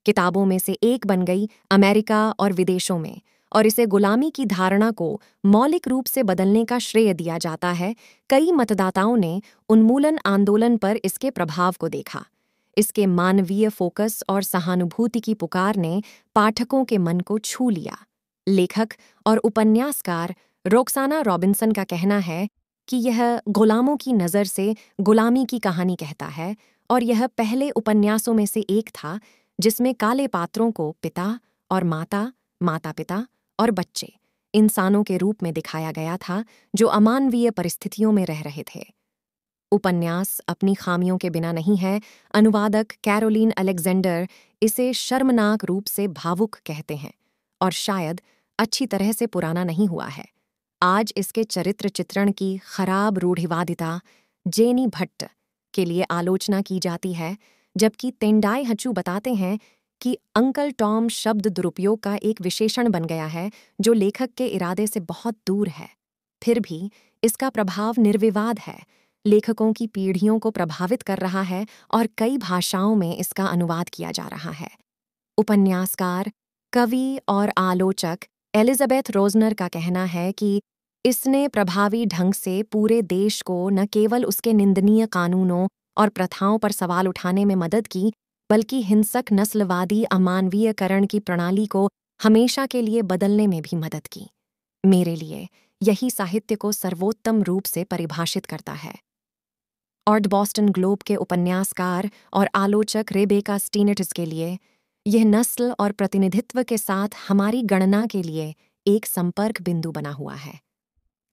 किताबों में से एक बन गई अमेरिका और विदेशों में, और इसे गुलामी की धारणा को मौलिक रूप से बदलने का श्रेय दिया जाता है। कई मतदाताओं ने उन्मूलन आंदोलन पर इसके प्रभाव को देखा। इसके मानवीय फोकस और सहानुभूति की पुकार ने पाठकों के मन को छू लिया। लेखक और उपन्यासकार रोक्साना रॉबिन्सन का कहना है कि यह गुलामों की नज़र से गुलामी की कहानी कहता है, और यह पहले उपन्यासों में से एक था जिसमें काले पात्रों को पिता और माता, माता-पिता और बच्चे इंसानों के रूप में दिखाया गया था जो अमानवीय परिस्थितियों में रह रहे थे। उपन्यास अपनी खामियों के बिना नहीं है। अनुवादक कैरोलीन अलेक्जेंडर इसे शर्मनाक रूप से भावुक कहते हैं, और शायद अच्छी तरह से पुराना नहीं हुआ है। आज इसके चरित्र चित्रण की खराब रूढ़िवादिता जेनी भट्ट के लिए आलोचना की जाती है, जबकि तेंडाई हचू बताते हैं कि अंकल टॉम शब्द दुरुपयोग का एक विशेषण बन गया है जो लेखक के इरादे से बहुत दूर है। फिर भी इसका प्रभाव निर्विवाद है, लेखकों की पीढ़ियों को प्रभावित कर रहा है, और कई भाषाओं में इसका अनुवाद किया जा रहा है। उपन्यासकार, कवि और आलोचक एलिजाबेथ रोजनर का कहना है कि इसने प्रभावी ढंग से पूरे देश को न केवल उसके निंदनीय कानूनों और प्रथाओं पर सवाल उठाने में मदद की, बल्कि हिंसक नस्लवादी अमानवीयकरण की प्रणाली को हमेशा के लिए बदलने में भी मदद की। मेरे लिए यही साहित्य को सर्वोत्तम रूप से परिभाषित करता है। और बॉस्टन ग्लोब के उपन्यासकार और आलोचक रेबेका स्टीनेटिस के लिए यह नस्ल और प्रतिनिधित्व के साथ हमारी गणना के लिए एक संपर्क बिंदु बना हुआ है।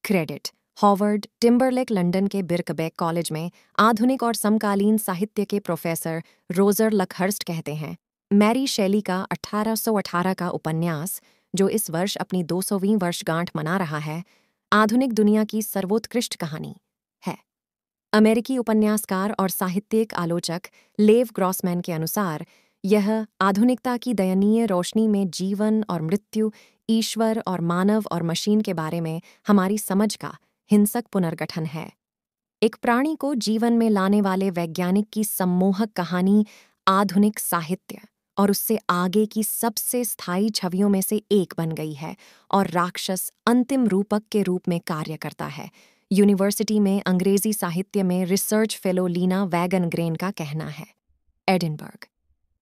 क्रेडिट हॉवर्ड टिम्बरलेक लंदन के बिर्कबेक कॉलेज में आधुनिक और समकालीन साहित्य के प्रोफेसर रोजर लकहर्स्ट कहते हैं, मैरी शेली का 1818 का उपन्यास, जो इस वर्ष अपनी 200वीं वर्षगांठ मना रहा है, आधुनिक दुनिया की सर्वोत्कृष्ट कहानी है। अमेरिकी उपन्यासकार और साहित्यिक आलोचक लेव ग्रॉसमैन के अनुसार यह आधुनिकता की दयनीय रोशनी में जीवन और मृत्यु, ईश्वर और मानव और मशीन के बारे में हमारी समझ का हिंसक पुनर्गठन है। एक प्राणी को जीवन में लाने वाले वैज्ञानिक की सम्मोहक कहानी आधुनिक साहित्य और उससे आगे की सबसे स्थायी छवियों में से एक बन गई है, और राक्षस अंतिम रूपक के रूप में कार्य करता है। यूनिवर्सिटी में अंग्रेजी साहित्य में रिसर्च फेलो लीना वैगनग्रेन का कहना है। एडिनबर्ग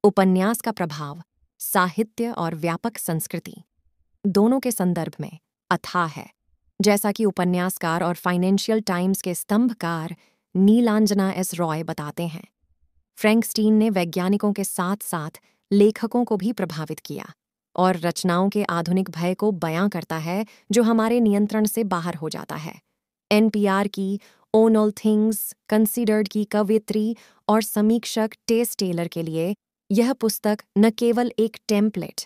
उपन्यास का प्रभाव साहित्य और व्यापक संस्कृति दोनों के संदर्भ में अथाह है। जैसा कि उपन्यासकार और फाइनेंशियल टाइम्स के स्तंभकार नीलांजना एस रॉय बताते हैं, फ्रैंक स्टीन ने वैज्ञानिकों के साथ साथ लेखकों को भी प्रभावित किया, और रचनाओं के आधुनिक भय को बयां करता है जो हमारे नियंत्रण से बाहर हो जाता है। NPR की ओन ऑल थिंग्स कंसीडर्ड की कवयित्री और समीक्षक टेस टेलर के लिए यह पुस्तक न केवल एक टेम्पलेट